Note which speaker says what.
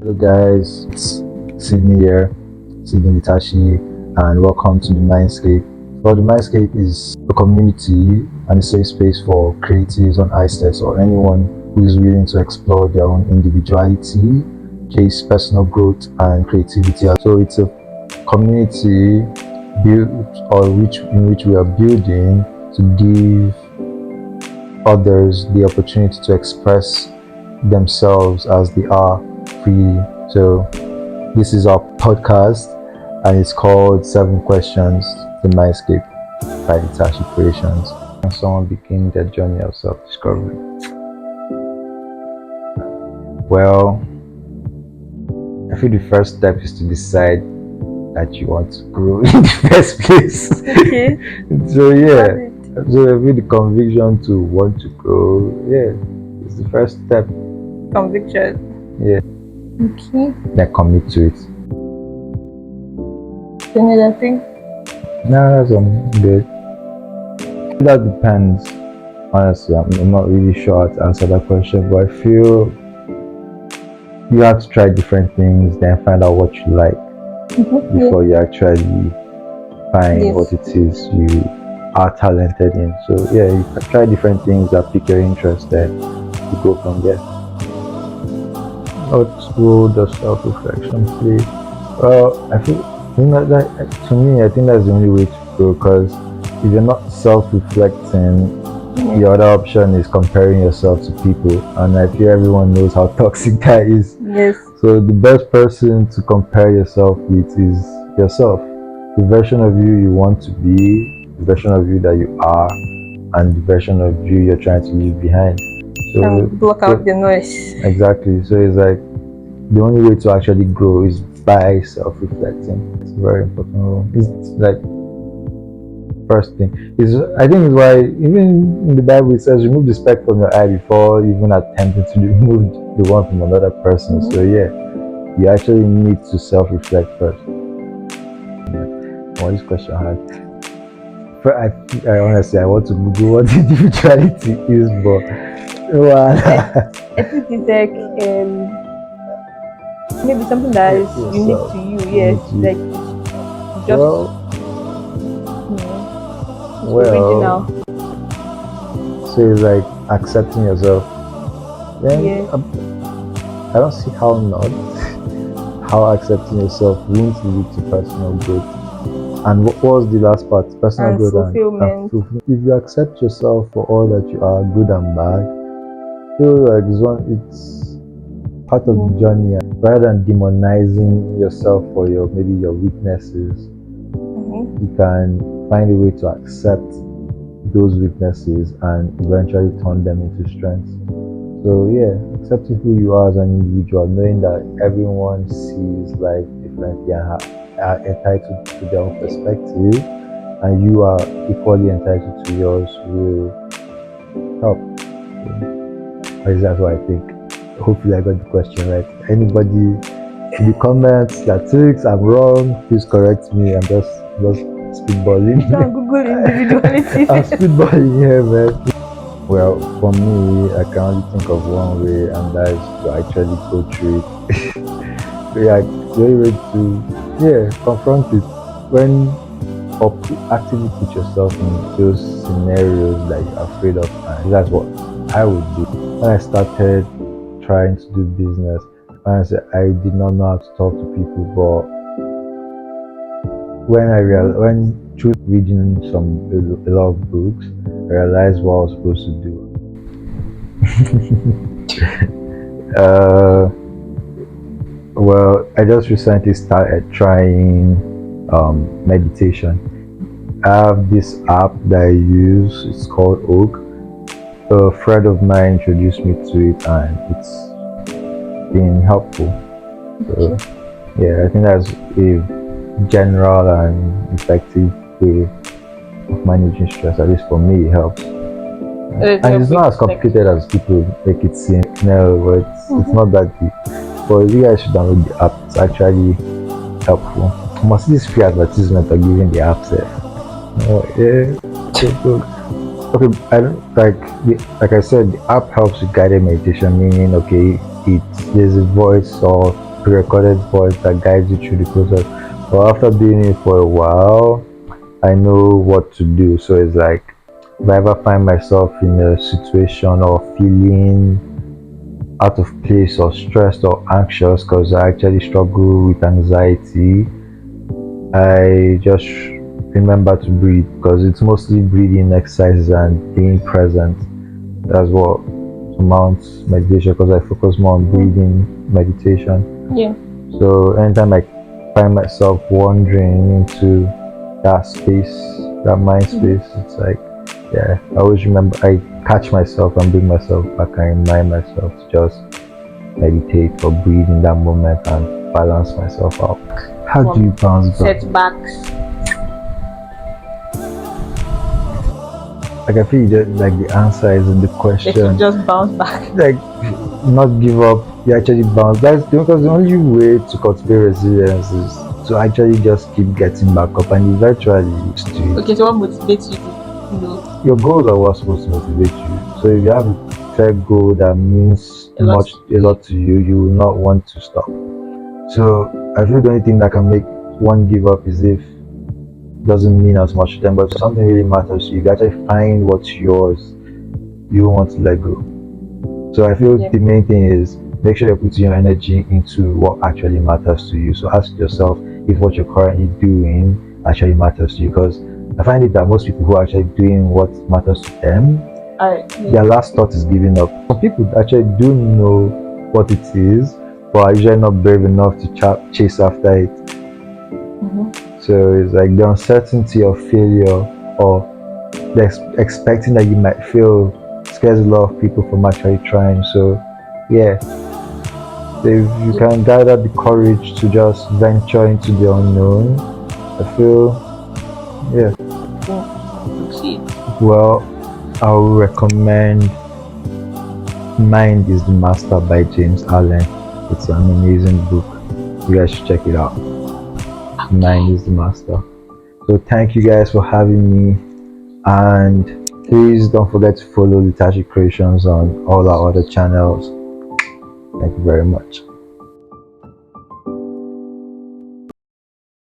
Speaker 1: Hello guys, it's Sydney here, Sydney Litashi, and welcome to the Mindscape. Well, the Mindscape is a community and a safe space for creatives on ISTES or anyone who is willing to explore their own individuality, chase personal growth and creativity. So it's a community built in which we are building to give others the opportunity to express themselves as they are freely. So this is our podcast and it's called 7 Questions to Mindscape by Litashi Creations. And someone begin their journey of self-discovery. Well, I feel the first step is to decide that you want to grow in the first place.
Speaker 2: Okay.
Speaker 1: So I feel the conviction to want to grow, it's the first step.
Speaker 2: Conviction.
Speaker 1: Yeah.
Speaker 2: Okay.
Speaker 1: Then commit to it.
Speaker 2: Any other thing?
Speaker 1: No, that's good. That depends. Honestly, I'm not really sure how to answer that question, but I feel you have to try different things, then find out what you like before you actually find what it is you are talented in. So you can try different things that pique your interest, then you go from there. What role does self-reflection play? Well, I think that to me, I think that's the only way to grow, because if you're not self-reflecting, the other option is comparing yourself to people, and I feel everyone knows how toxic that is.
Speaker 2: Yes.
Speaker 1: So the best person to compare yourself with is yourself. The version of you want to be, the version of you that you are, and the version of you you're trying to leave behind. So
Speaker 2: block out the noise.
Speaker 1: Exactly. So it's like the only way to actually grow is by self-reflecting. It's a very important role. It's like first thing. I think it's why even in the Bible it says remove the speck from your eye before even attempting to remove the one from another person. So you actually need to self-reflect first. What this question had? I honestly want to Google what individuality is, but
Speaker 2: I think it's like maybe something that is unique to you. Yes, like just original.
Speaker 1: So it's like accepting yourself.
Speaker 2: Then
Speaker 1: I don't see how not. How accepting yourself won't lead to personal growth. And what was the last part? Personal growth
Speaker 2: and
Speaker 1: fulfillment. If you accept yourself for all that you are, good and bad, feel like it's part of the journey. Rather than demonizing yourself for your weaknesses, you can find a way to accept those weaknesses and eventually turn them into strengths. So accepting who you are as an individual, knowing that everyone sees life differently and are entitled to their own perspective, and you are equally entitled to yours, will help. That's what I think. Hopefully I got the question right. Anybody in the comments that thinks I'm wrong, please correct me. I'm just spitballing.
Speaker 2: Google individuality.
Speaker 1: I'm spitballing here, man. Well, for me, I can only think of one way, and that is to actually go through it. The only way to confront it or actively put yourself in those scenarios that you're afraid of, and that's what I would do. When I started trying to do business, honestly, I did not know how to talk to people, but when through reading a lot of books, I realized what I was supposed to do. Well, I just recently started trying meditation. I have this app that I use. It's called Oak. A friend of mine introduced me to it, and it's been helpful. So, I think that's a general and effective way of managing stress. At least for me, it helps. And it's not as complicated as people make it seem. No, but it's not that deep. But you guys should download the app. It's actually helpful. Must this free advertisement of giving the app there? Okay, I don't like I said, the app helps with guided meditation, meaning there's a voice or pre-recorded voice that guides you through the process. But after doing it for a while, I know what to do. So it's like if I ever find myself in a situation or feeling out of place or stressed or anxious, because I actually struggle with anxiety, I just remember to breathe, because it's mostly breathing exercises and being present. That's what surmounts meditation, because I focus more on breathing meditation.
Speaker 2: Yeah.
Speaker 1: So anytime I find myself wandering into that space, that mind space, it's like, yeah, I always remember, I catch myself and bring myself back and remind myself to just meditate or breathe in that moment and balance myself out. How do you bounce back?
Speaker 2: Setbacks.
Speaker 1: Like I feel that like the answer is in the question.
Speaker 2: That you just bounce back.
Speaker 1: Like not give up. You actually bounce. That's because the only way to cultivate resilience is to actually just keep getting back up and eventually to
Speaker 2: Okay, so what motivates you to,
Speaker 1: your goals are what's supposed to motivate you. So if you have a set goal that means
Speaker 2: A lot.
Speaker 1: a lot to you, you will not want to stop. So I feel the only thing that can make one give up is if it doesn't mean as much to them, but if something really matters to you, you actually find what's yours, you want to let go. So I feel the main thing is make sure you're putting your energy into what actually matters to you. So ask yourself if what you're currently doing actually matters to you, because I find it that most people who are actually doing what matters to them, their last thought is giving up. Some people actually do know what it is, but are usually not brave enough to chase after it. So it's like the uncertainty of failure or the expecting that you might fail scares a lot of people from actually trying. So yeah, if you can gather the courage to just venture into the unknown, I feel, yeah. Well, I would recommend Mind is the Master by James Allen. It's an amazing book. You guys should check it out. Mind is the Master. So thank you guys for having me, and please don't forget to follow Litashi Creations on all our other channels. Thank you very much.